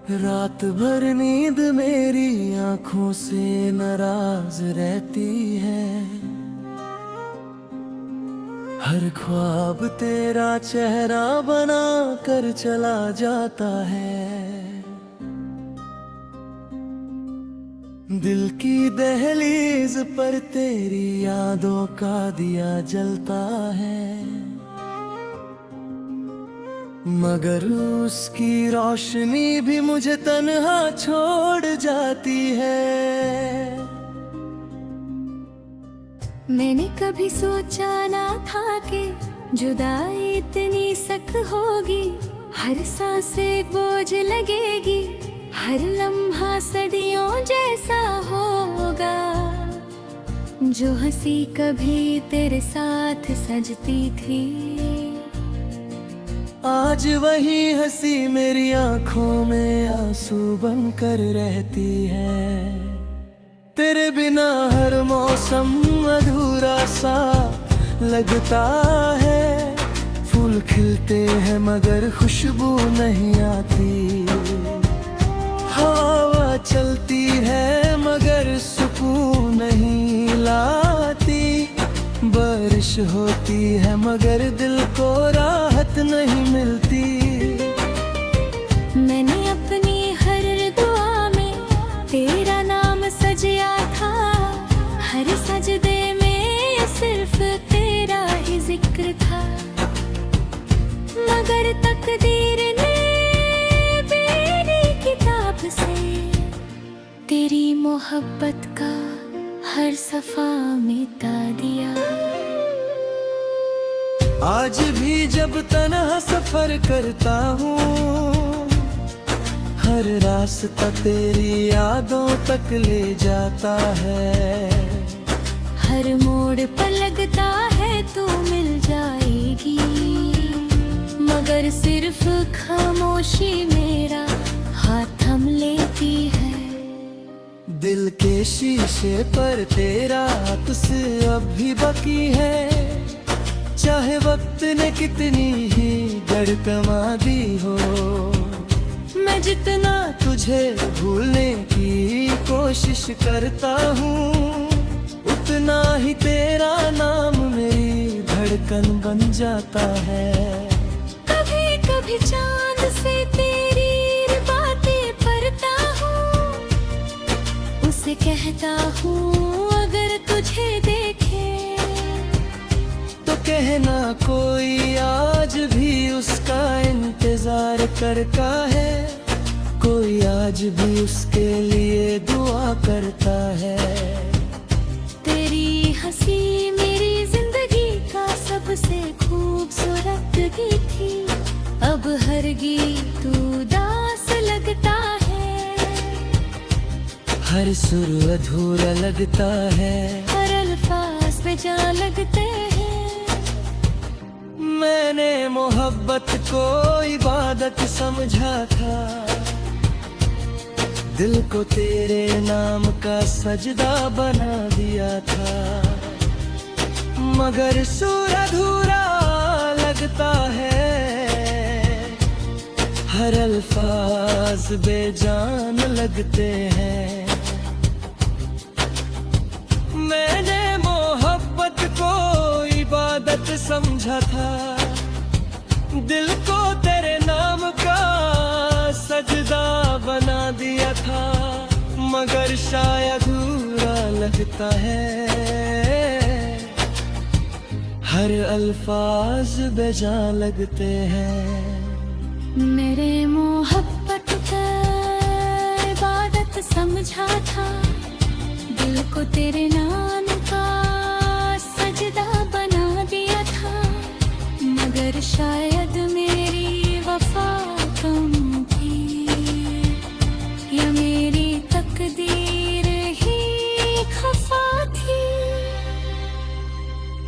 रात भर नींद मेरी आंखों से नाराज रहती है। हर ख्वाब तेरा चेहरा बना कर चला जाता है। दिल की दहलीज पर तेरी यादों का दिया जलता है, मगर उसकी रोशनी भी मुझे तन्हा छोड़ जाती है। मैंने कभी सोचा ना था कि जुदाई इतनी सख्त होगी। हर सांस एक बोझ लगेगी, हर लम्हा सदियों जैसा होगा। जो हंसी कभी तेरे साथ सजती थी, आज वही हंसी मेरी आंखों में आंसू बनकर रहती है। तेरे बिना हर मौसम अधूरा सा लगता है। फूल खिलते हैं मगर खुशबू नहीं आती। हवा चलती है मगर सुकून नहीं लाती। बारिश होती है मगर दिल को राहत नहीं मिलती। मैंने अपनी हर दुआ में तेरा नाम सजिया था। हर सजदे में सिर्फ तेरा ही जिक्र था। मगर तकदीर ने मेरी किताब से तेरी मोहब्बत का हर सफा मिटा दिया। आज भी जब तन्हा सफर करता हूँ, हर रास्ता तेरी यादों तक ले जाता है। हर मोड़ पर लगता है तू मिल जाएगी, मगर सिर्फ खामोशी मेरा हाथ थम लेती है। दिल के शीशे पर तेरा तुझसे अब भी बाकी है। चाहे वक्त ने कितनी ही गड़ कमा दी हो, मैं जितना तुझे भूलने की कोशिश करता हूँ, उतना ही तेरा नाम मेरी धड़कन बन जाता है। कभी कभी चांद से तेरी बातें पढ़ता हूँ, उसे कहता हूँ अगर तुझे देखे तो कहना कोई आज भी उसका इंतजार करता है। कोई आज भी उसके लिए दुआ करता है। तेरी हंसी मेरी जिंदगी का सबसे खूबसूरत गीत थी। अब हर गीत उदास लगता है। हर सुर अधूरा लगता है, हर अल्फाज बेजान लगते हैं। मैंने मोहब्बत को इबादत समझा था। दिल को तेरे नाम का सजदा बना दिया था, मगर सुर अधूरा लगता है। हर अल्फाज बेजान लगते हैं। मैंने मोहब्बत को इबादत समझा था। दिल को तेरे नाम का सजदा बना दिया था, मगर शायद अधूरा लगता है। हर अल्फाज बेजान लगते हैं। मेरे मोहब्बत का इबादत समझा था। दिल को तेरे नाम का सजदा बना दिया था, मगर शायद मेरी वफा कम थी, या मेरी तकदीर ही खफा थी।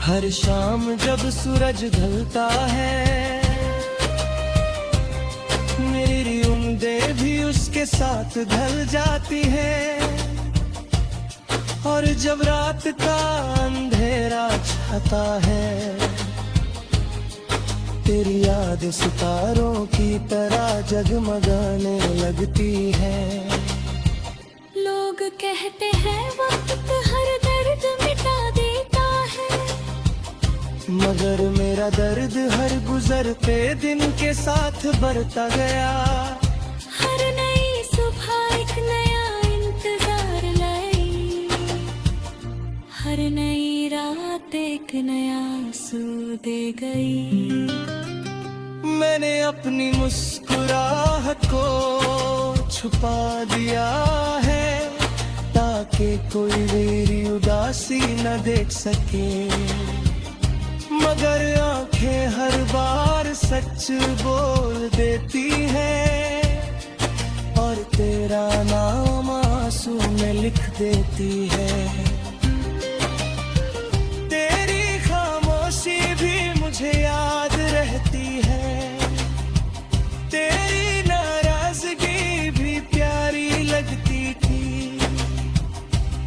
हर शाम जब सूरज ढलता है, मेरी उम्मीदें भी उसके साथ ढल जाती है। और और जब रात का अंधेरा छाता है, तेरी याद सितारों की तरह जगमगाने लगती है। लोग कहते हैं वक्त हर दर्द मिटा देता है, मगर मेरा दर्द हर गुजरते दिन के साथ बढ़ता गया। हर नई सुबह एक नया इंतजार लाई, हर नई रात एक नया आंसू दे गई। मैंने अपनी मुस्कुराहट को छुपा दिया है, ताकि कोई मेरी उदासी न देख सके, मगर आंखें हर बार सच बोल देती है, और तेरा नाम आंसू में लिख देती है। तेरी खामोशी भी मुझे याद रहती है, तेरी नाराजगी भी प्यारी लगती थी।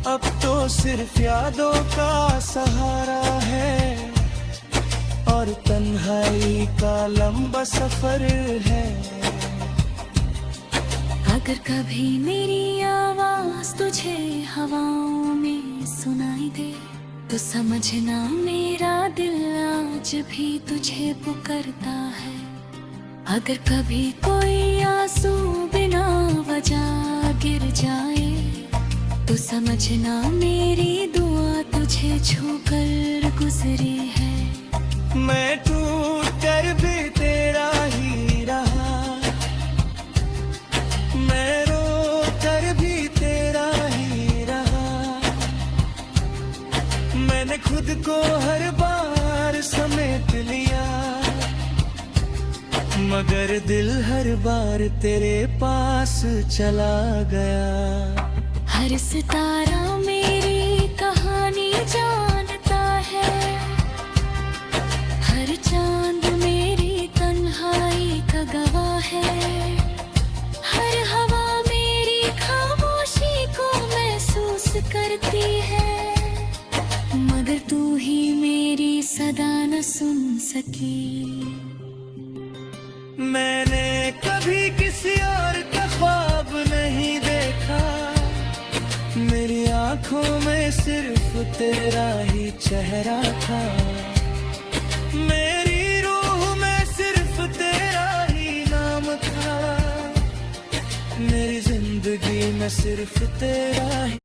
अब तो सिर्फ यादों का सहारा है, और तन्हाई का लंबा सफर है। अगर कभी मेरी आवाज तुझे हवाओं में सुनाई दे, तो समझना मेरा दिल आज भी तुझे पुकारता है। अगर कभी कोई आंसू बिना वजह गिर जाए, तो समझना मेरी दुआ तुझे छूकर गुजरी है। मैं टूट कर भी तेरा ही रहा, मैं रो कर भी तेरा ही रहा। मैंने खुद को हर बार समेट लिया, मगर दिल हर बार तेरे पास चला गया। हर सितारा मेरी कहानी जानता है, हर चांद मेरी तन्हाई का गवाह है, हर हवा मेरी खामोशी को महसूस करती है, मगर तू ही मेरी सदा न सुन सकी। मैंने कभी किसी और का ख्वाब नहीं देखा, मेरी आंखों में सिर्फ तेरा ही चेहरा था। मेरी रूह में सिर्फ तेरा ही नाम था, मेरी जिंदगी में सिर्फ तेरा ही